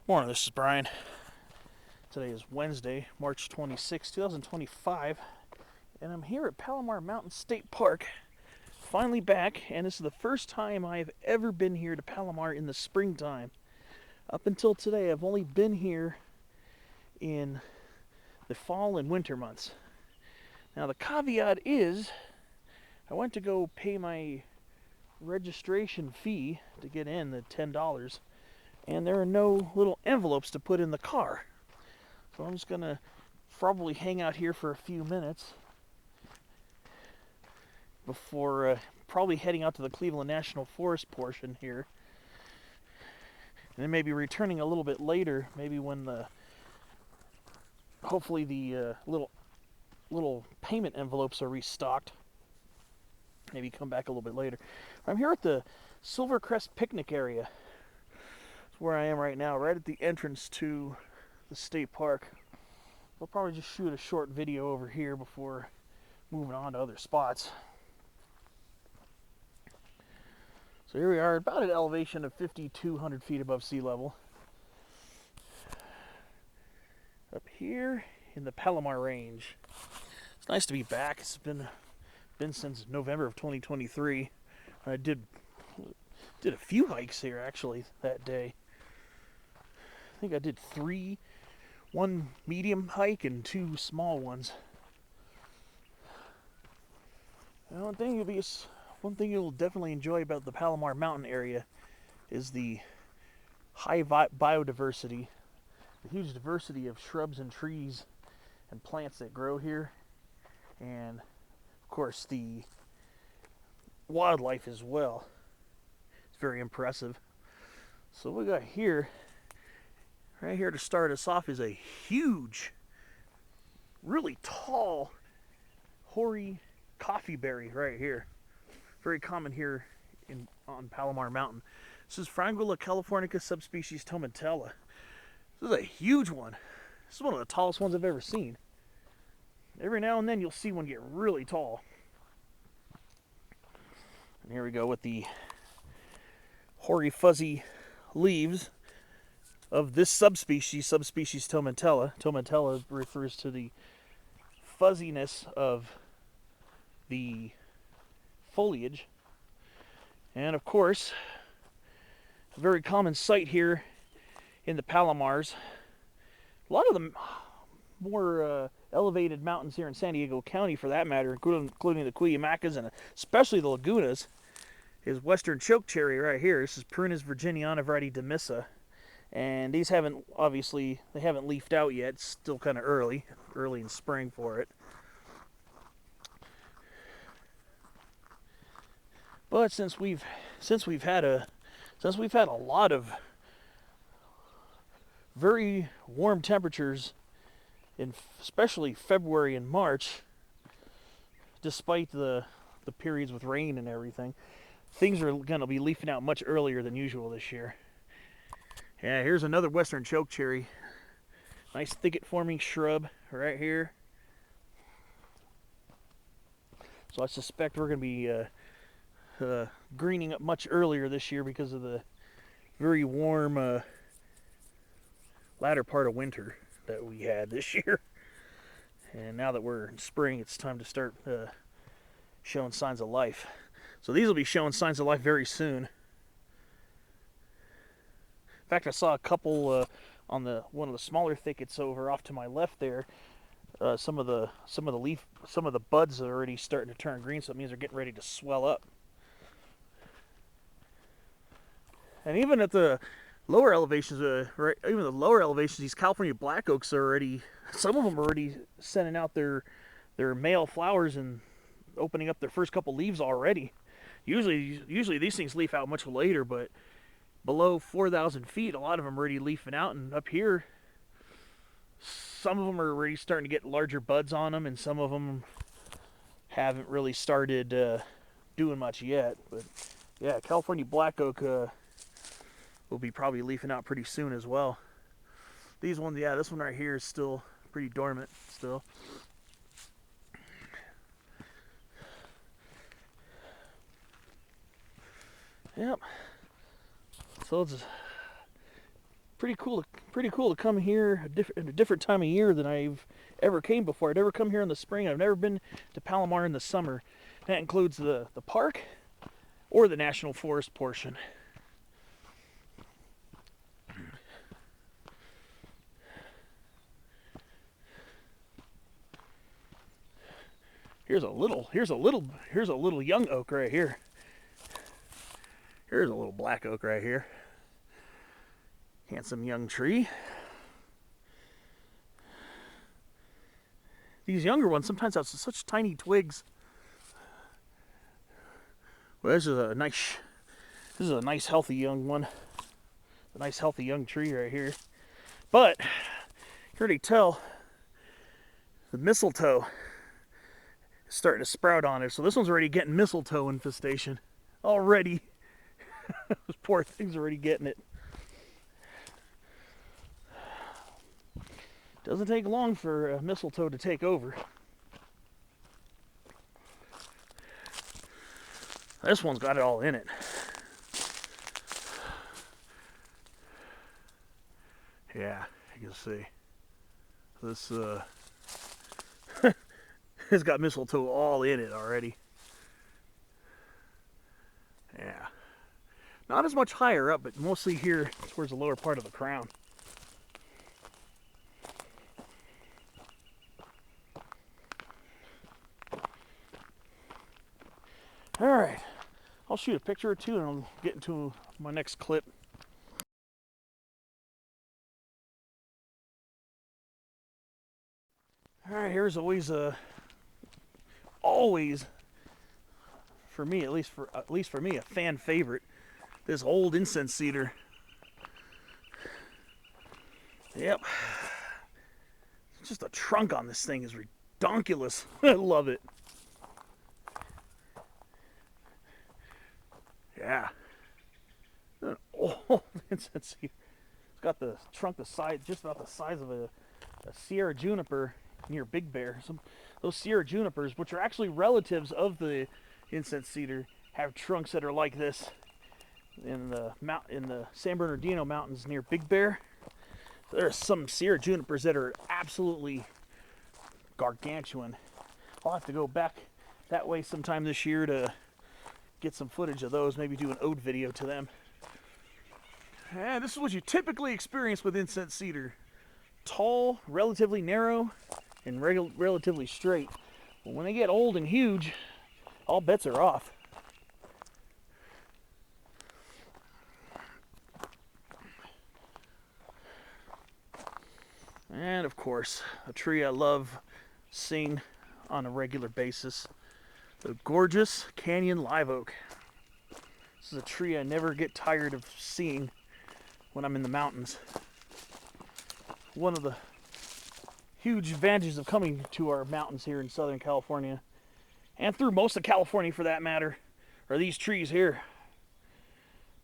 Morning, this is Brian. Today is Wednesday, March 26, 2025, and I'm here at Palomar Mountain State Park. Finally back, and this is the first time I've ever been here to Palomar in the springtime. Up until today, I've only been here in the fall and winter months. Now, the caveat is, I went to go pay my registration fee to get in, the $10, and there are no little envelopes to put in the car. So I'm just going to probably hang out here for a few minutes before probably heading out to the Cleveland National Forest portion here. And then maybe returning a little bit later, maybe when hopefully the little payment envelopes are restocked. Maybe come back a little bit later. I'm here at the Silvercrest Picnic Area. That's where I am right now, right at the entrance to the state park. I'll probably just shoot a short video over here before moving on to other spots. So here we are, about an elevation of 5,200 feet above sea level. Up here in the Palomar Range. It's nice to be back. It's been since November of 2023. I did a few hikes here actually that day. I think I did one medium hike and two small ones. And one thing you'll definitely enjoy about the Palomar Mountain area is the high biodiversity, the huge diversity of shrubs and trees and plants that grow here, and of course the wildlife as well. It's very impressive. So what we got here, right here to start us off, is a huge, really tall, hoary coffee berry right here. Very common here on Palomar Mountain. This is Frangula californica subspecies tomentella. This is a huge one. This is one of the tallest ones I've ever seen. Every now and then you'll see one get really tall. And here we go with the hoary fuzzy leaves of this subspecies tomentella. Tomentella refers to the fuzziness of the foliage. And of course, a very common sight here in the Palomars. A lot of the more elevated mountains here in San Diego County, for that matter, including the Cuyamacas and especially the Lagunas, is western chokecherry right here. This is Prunus virginiana variety demissa. And these haven't leafed out yet. It's still kind of early in spring for it. But since we've had a lot of very warm temperatures in especially February and March, despite the periods with rain and everything, things are going to be leafing out much earlier than usual this year. Yeah, here's another western chokecherry. Nice thicket forming shrub right here. So I suspect we're going to be greening up much earlier this year because of the very warm latter part of winter that we had this year. And now that we're in spring, it's time to start showing signs of life. So these will be showing signs of life very soon. In fact, I saw a couple on one of the smaller thickets over off to my left there. Some of the buds are already starting to turn green, so it means they're getting ready to swell up. And even at the lower elevations, these California black oaks are already, some of them are already sending out their male flowers and opening up their first couple leaves already. Usually these things leaf out much later, but below 4,000 feet, a lot of them are already leafing out. And up here, some of them are already starting to get larger buds on them, and some of them haven't really started doing much yet. But yeah, California black oak will be probably leafing out pretty soon as well. These ones, yeah, this one right here is still pretty dormant still. Yep. So it's Pretty cool to come here at a different time of year than I've ever came before. I've never come here in the spring. I've never been to Palomar in the summer. That includes the park or the national forest portion. Here's a little young oak right here. Here's a little black oak right here. Handsome young tree. These younger ones sometimes have such tiny twigs. Well, this is a nice healthy young one. A nice healthy young tree right here. But you can already tell the mistletoe is starting to sprout on it. So this one's already getting mistletoe infestation already. Those poor things are already getting it. Doesn't take long for mistletoe to take over. This one's got it all in it. Yeah, you can see. This it's got mistletoe all in it already. Yeah. Not as much higher up, but mostly here towards the lower part of the crown. Alright, I'll shoot a picture or two and I'll get into my next clip. Alright, here's always for me, at least for me, a fan favorite. This old incense cedar. Yep. Just the trunk on this thing is redonkulous. I love it. Yeah. An old incense cedar. It's got the trunk just about the size of a Sierra juniper near Big Bear. Those Sierra junipers, which are actually relatives of the incense cedar, have trunks that are like this in the San Bernardino Mountains near Big Bear. There are some Sierra junipers that are absolutely gargantuan. I'll have to go back that way sometime this year to get some footage of those, maybe do an ode video to them. And this is what you typically experience with incense cedar. Tall, relatively narrow, and relatively straight. But when they get old and huge, all bets are off. And of course, a tree I love seeing on a regular basis, the gorgeous canyon live oak. This is a tree I never get tired of seeing when I'm in the mountains. One of the huge advantages of coming to our mountains here in Southern California, and through most of California for that matter, are these trees here.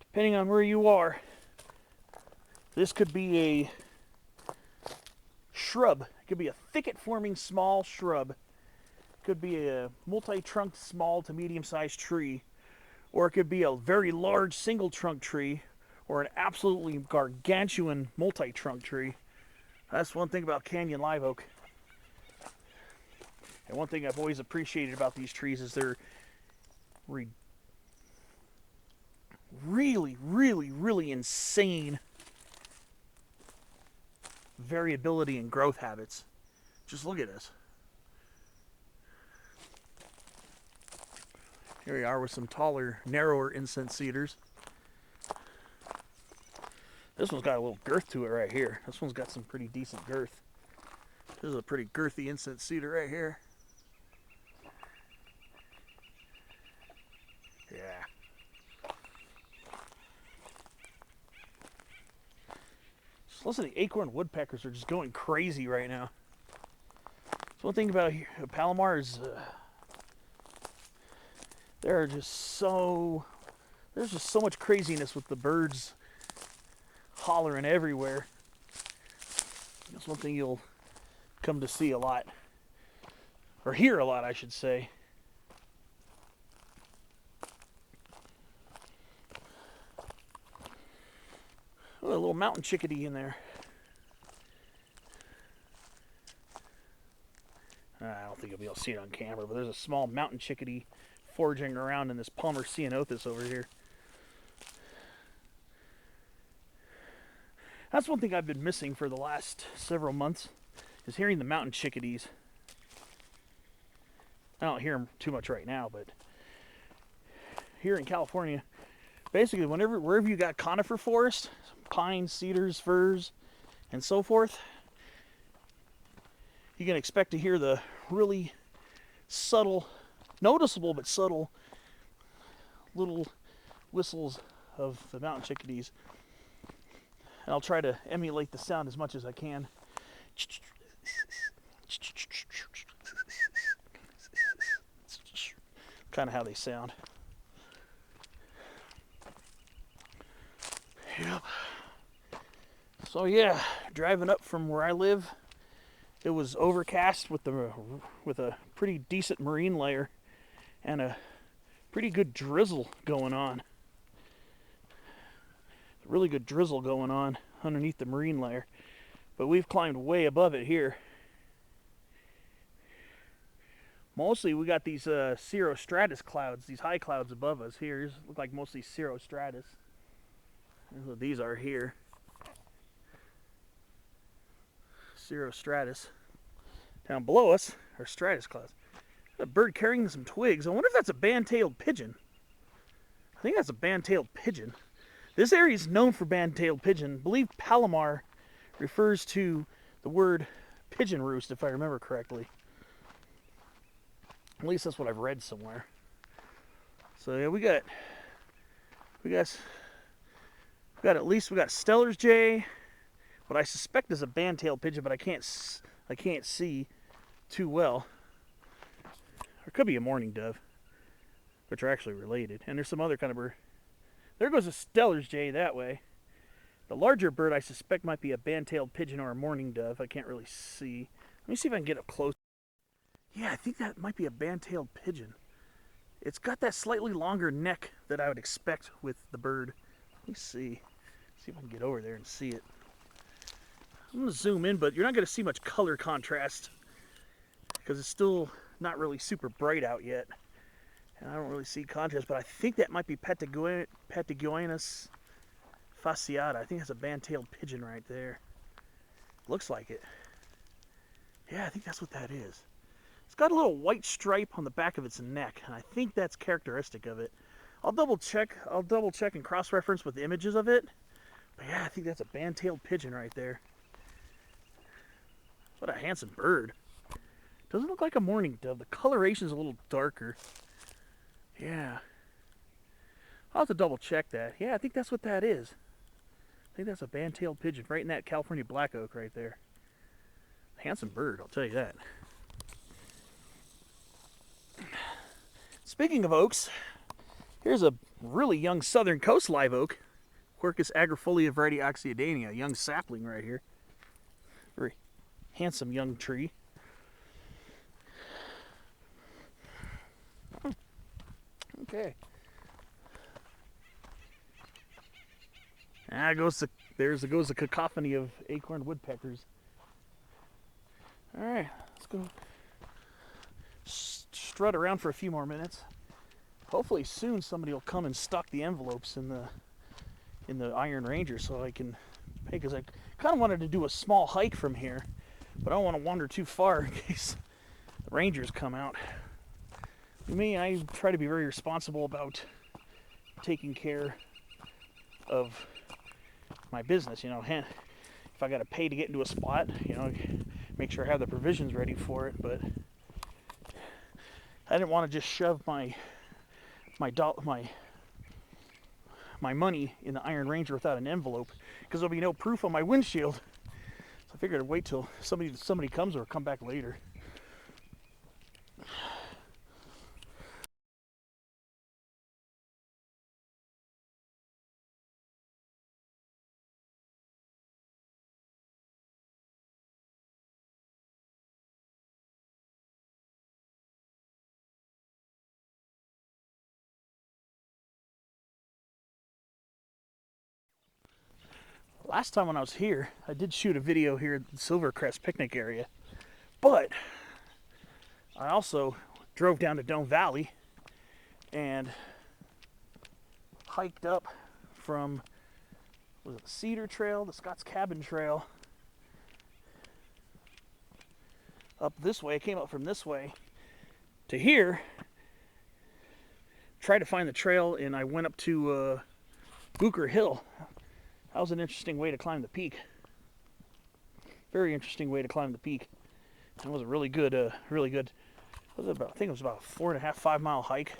Depending on where you are, this could be a shrub. It could be a thicket-forming small shrub. It could be a multi-trunked small to medium-sized tree, or it could be a very large single-trunk tree, or an absolutely gargantuan multi-trunk tree. That's one thing about canyon live oak. And one thing I've always appreciated about these trees is their really insane variability in growth habits. Just look at this. Here we are with some taller, narrower incense cedars. This one's got a little girth to it right here. This one's got some pretty decent girth. This is a pretty girthy incense cedar right here. Yeah. Just listen to the acorn woodpeckers are just going crazy right now. So one thing about Palomar is there's just so much craziness with the birds hollering everywhere. That's one thing you'll come to see a lot, or hear a lot, I should say. Oh, a little mountain chickadee in there. I don't think you'll be able to see it on camera, but there's a small mountain chickadee foraging around in this Palomar ceanothus over here. That's one thing I've been missing for the last several months, is hearing the mountain chickadees. I don't hear them too much right now, but here in California, basically wherever you got conifer forest, pines, cedars, firs, and so forth, you can expect to hear the really subtle, noticeable but subtle little whistles of the mountain chickadees. And I'll try to emulate the sound as much as I can. Kind of how they sound. Yep. So yeah, driving up from where I live, it was overcast with a pretty decent marine layer and a pretty good drizzle going on. Really good drizzle going on underneath the marine layer, but we've climbed way above it here. Mostly we got these cirrostratus clouds, these high clouds above us here. These look like mostly cirrostratus. That's what these are here. Cirrostratus. Down below us are stratus clouds. A bird carrying some twigs. I wonder if that's a band-tailed pigeon. I think that's a band-tailed pigeon. This area is known for band-tailed pigeon. I believe Palomar refers to the word pigeon roost, if I remember correctly. At least that's what I've read somewhere. So yeah, we got Steller's jay, what I suspect is a band-tailed pigeon, but I can't see too well. Or it could be a mourning dove, which are actually related. And there's some other kind of bird. There goes a Steller's jay that way. The larger bird I suspect might be a band-tailed pigeon or a mourning dove. I can't really see. Let me see if I can get up close. Yeah, I think that might be a band-tailed pigeon. It's got that slightly longer neck that I would expect with the bird. Let me see. See if I can get over there and see it. I'm going to zoom in, but you're not going to see much color contrast because it's still not really super bright out yet. And I don't really see contrast, but I think that might be Patagonia fasciata. I think that's a band-tailed pigeon right there. Looks like it. Yeah, I think that's what that is. It's got a little white stripe on the back of its neck, and I think that's characteristic of it. I'll double check and cross-reference with images of it. But yeah, I think that's a band-tailed pigeon right there. What a handsome bird. Doesn't look like a mourning dove. The coloration is a little darker. Yeah. I'll have to double check that. Yeah, I think that's what that is. I think that's a band-tailed pigeon right in that California black oak right there. Handsome bird, I'll tell you that. Speaking of oaks, here's a really young southern coast live oak, Quercus agrifolia variety oxyadania, a young sapling right here. Very handsome young tree. Okay. Goes the cacophony of acorn woodpeckers. All right, let's go strut around for a few more minutes. Hopefully soon somebody will come and stock the envelopes in the Iron Ranger so I can pay, because I kind of wanted to do a small hike from here, but I don't want to wander too far in case the Rangers come out. Me, I try to be very responsible about taking care of my business. You know, if I got to pay to get into a spot, you know, make sure I have the provisions ready for it. But I didn't want to just shove my money in the Iron Ranger without an envelope, because there'll be no proof on my windshield. So I figured I'd wait till somebody comes or come back later. last time when I was here, I did shoot a video here at the Silvercrest Picnic Area, but I also drove down to Dome Valley and hiked up from, was it the Cedar Trail, the Scott's Cabin Trail, up this way. I came up from this way to here, tried to find the trail, and I went up to Booker Hill. That was an interesting way to climb the peak. Very interesting way to climb the peak. It was a really good, what was it about? I think it was about a 4.5, 5 mile hike.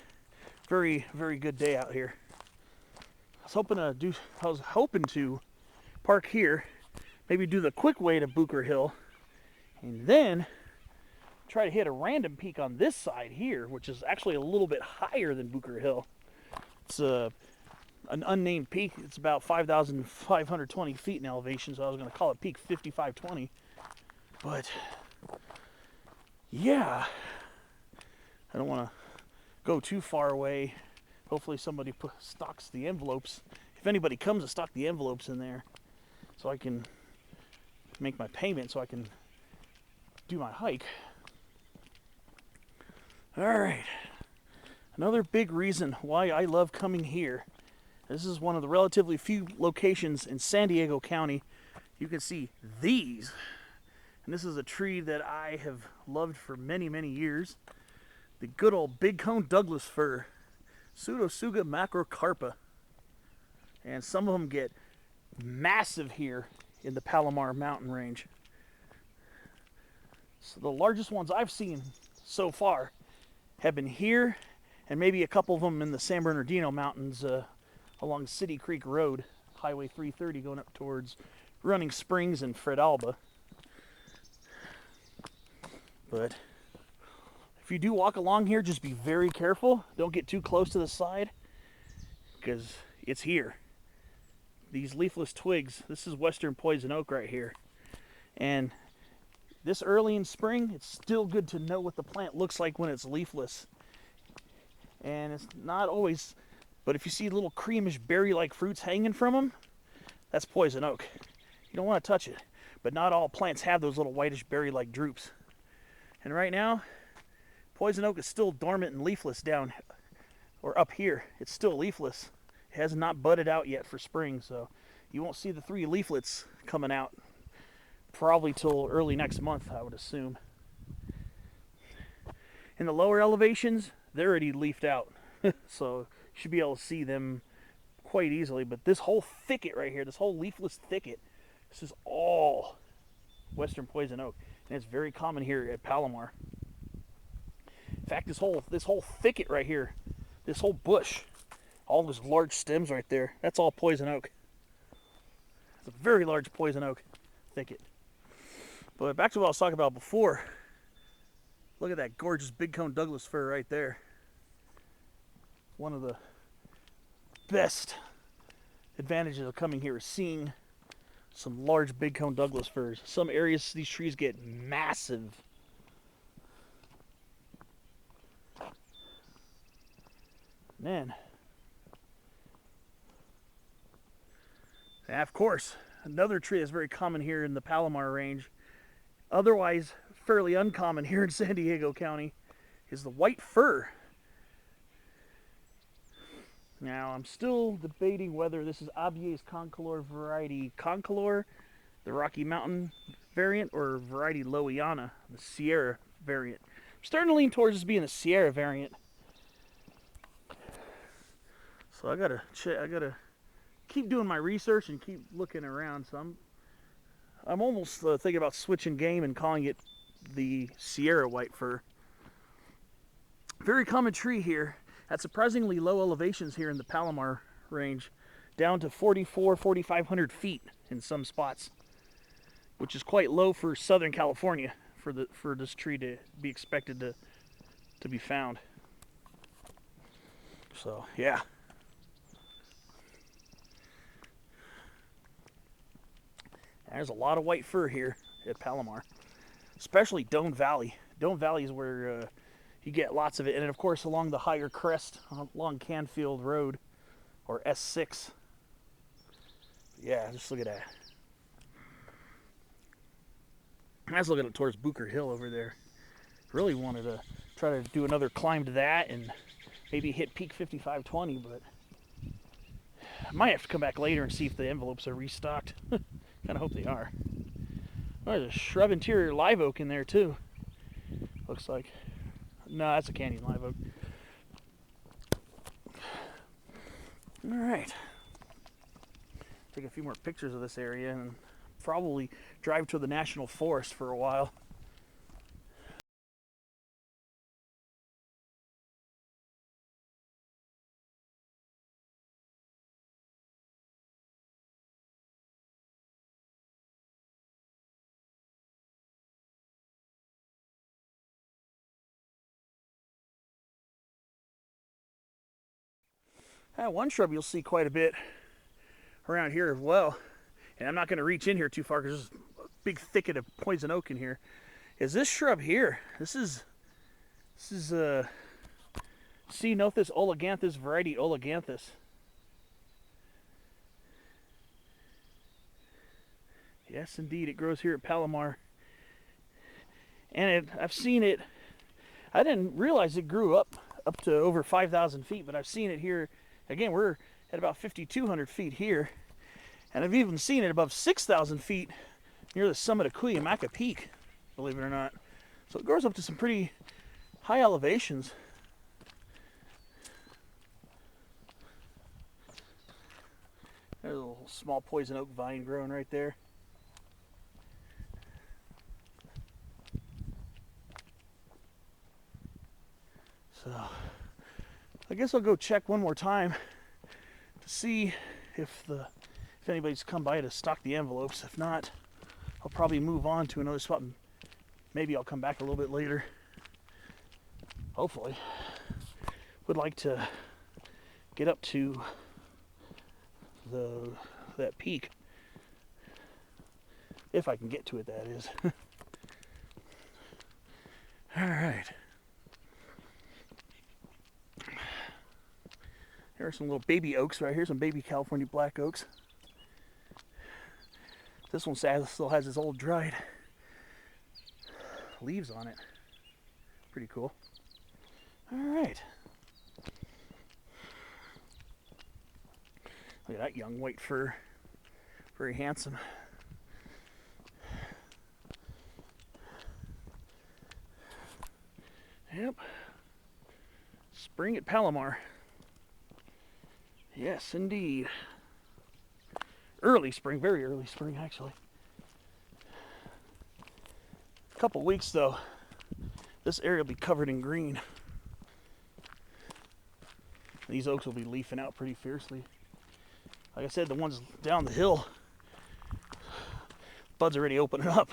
Very, very good day out here. I was hoping to park here, maybe do the quick way to Booker Hill, and then try to hit a random peak on this side here, which is actually a little bit higher than Booker Hill. It's an unnamed peak. It's about 5,520 feet in elevation, so I was going to call it peak 5520. But yeah, I don't want to go too far away. Hopefully somebody stocks the envelopes. If anybody comes to stock the envelopes in there, so I can make my payment, so I can do my hike. Alright, another big reason why I love coming here. This is one of the relatively few locations in San Diego County you can see these. And this is a tree that I have loved for many, many years. The good old big cone Douglas fir, Pseudotsuga macrocarpa. And some of them get massive here in the Palomar Mountain Range. So the largest ones I've seen so far have been here, and maybe a couple of them in the San Bernardino Mountains along City Creek Road, Highway 330 going up towards Running Springs and Fred Alba. But if you do walk along here, just be very careful. Don't get too close to the side, because it's here. These leafless twigs, this is western poison oak right here. And this early in spring, it's still good to know what the plant looks like when it's leafless. And it's not always, but if you see little creamish berry-like fruits hanging from them, that's poison oak. You don't want to touch it. But not all plants have those little whitish berry-like droops. And right now, poison oak is still dormant and leafless down, or up here. It's still leafless. It has not budded out yet for spring, so you won't see the 3 leaflets coming out probably till early next month, I would assume. In the lower elevations, they're already leafed out, so you should be able to see them quite easily. But this whole thicket right here, this whole leafless thicket, this is all western poison oak, and it's very common here at Palomar. In fact, this whole thicket right here, this whole bush, all those large stems right there, that's all poison oak. It's a very large poison oak thicket. But back to what I was talking about before. Look at that gorgeous big cone Douglas fir right there. One of the best advantages of coming here is seeing some large big cone Douglas firs. Some areas these trees get massive. Man. And of course, another tree that's very common here in the Palomar Range, otherwise fairly uncommon here in San Diego County, is the white fir. Now, I'm still debating whether this is Abier's Concolor variety Concolor, the Rocky Mountain variant, or variety Loiana, the Sierra variant. I'm starting to lean towards this being the Sierra variant. So I gotta keep doing my research and keep looking around. So I'm almost thinking about switching game and calling it the Sierra white fir. Very common tree here at surprisingly low elevations here in the Palomar Range, down to 4,500 feet in some spots, which is quite low for Southern California for this tree to be expected to be found. So yeah. There's a lot of white fir here at Palomar, especially Dome Valley. Dome Valley is where you get lots of it. And of course, along the higher crest, along Canfield Road, or S6. Yeah, just look at that. I was looking towards Booker Hill over there. Really wanted to try to do another climb to that and maybe hit peak 5520, but I might have to come back later and see if the envelopes are restocked. Kind of hope they are. Oh, there's a shrub interior live oak in there too. Looks like. No, that's a canyon live oak. All right. Take a few more pictures of this area and probably drive to the national forest for a while. One shrub you'll see quite a bit around here as well, and I'm not going to reach in here too far because there's a big thicket of poison oak in here, is this shrub here. This is Ceanothus oleganthus variety oleganthus. Yes, indeed, it grows here at Palomar. And I've seen it, I didn't realize it grew up to over 5,000 feet, but I've seen it here. Again, we're at about 5,200 feet here. And I've even seen it above 6,000 feet near the summit of Cuyamaca Peak, believe it or not. So it grows up to some pretty high elevations. There's a little small poison oak vine growing right there. So I guess I'll go check one more time to see if anybody's come by to stock the envelopes. If not, I'll probably move on to another spot and maybe I'll come back a little bit later. Hopefully. Would like to get up to that peak. If I can get to it, that is. Alright. There are some little baby oaks right here, some baby California black oaks. This one still has its old dried leaves on it. Pretty cool. All right. Look at that young white fir. Very handsome. Yep. Spring at Palomar. Yes, indeed. Early spring, very early spring, actually. A couple weeks, though, this area will be covered in green. These oaks will be leafing out pretty fiercely. Like I said, the ones down the hill, buds already opening up.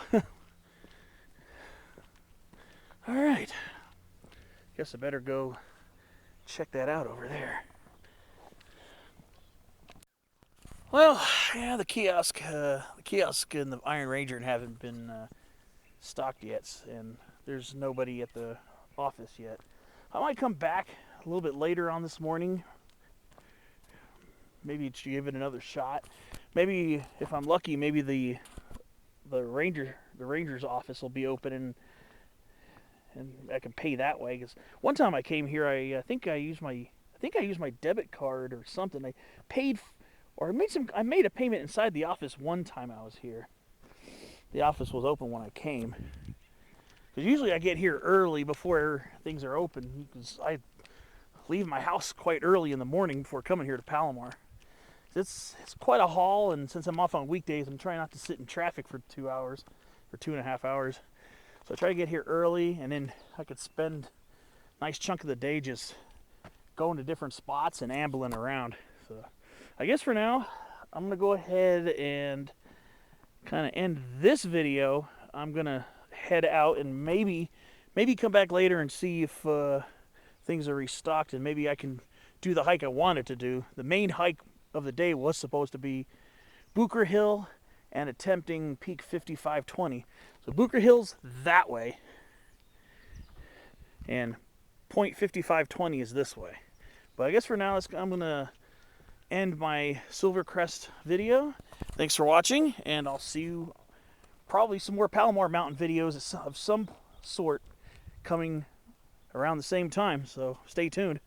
All right. Guess I better go check that out over there. Well, yeah, the kiosk and the Iron Ranger haven't been stocked yet, and there's nobody at the office yet. I might come back a little bit later on this morning. Maybe give it another shot. Maybe if I'm lucky, maybe the ranger's office will be open and I can pay that way. Because one time I came here, I think I used my debit card or something. I paid. Or I made a payment inside the office one time I was here. The office was open when I came. Because usually I get here early before things are open. Because I leave my house quite early in the morning before coming here to Palomar. It's quite a haul, and since I'm off on weekdays, I'm trying not to sit in traffic for 2 hours, or 2.5 hours. So I try to get here early, and then I could spend a nice chunk of the day just going to different spots and ambling around. So I guess for now, I'm going to go ahead and kind of end this video. I'm going to head out and maybe come back later and see if things are restocked, and maybe I can do the hike I wanted to do. The main hike of the day was supposed to be Booker Hill and attempting peak 5520. So Booker Hill's that way, and point 5520 is this way. But I guess for now, I'm going to end my Silvercrest video. Thanks for watching, and I'll see you probably some more Palomar Mountain videos of some sort coming around the same time, so stay tuned.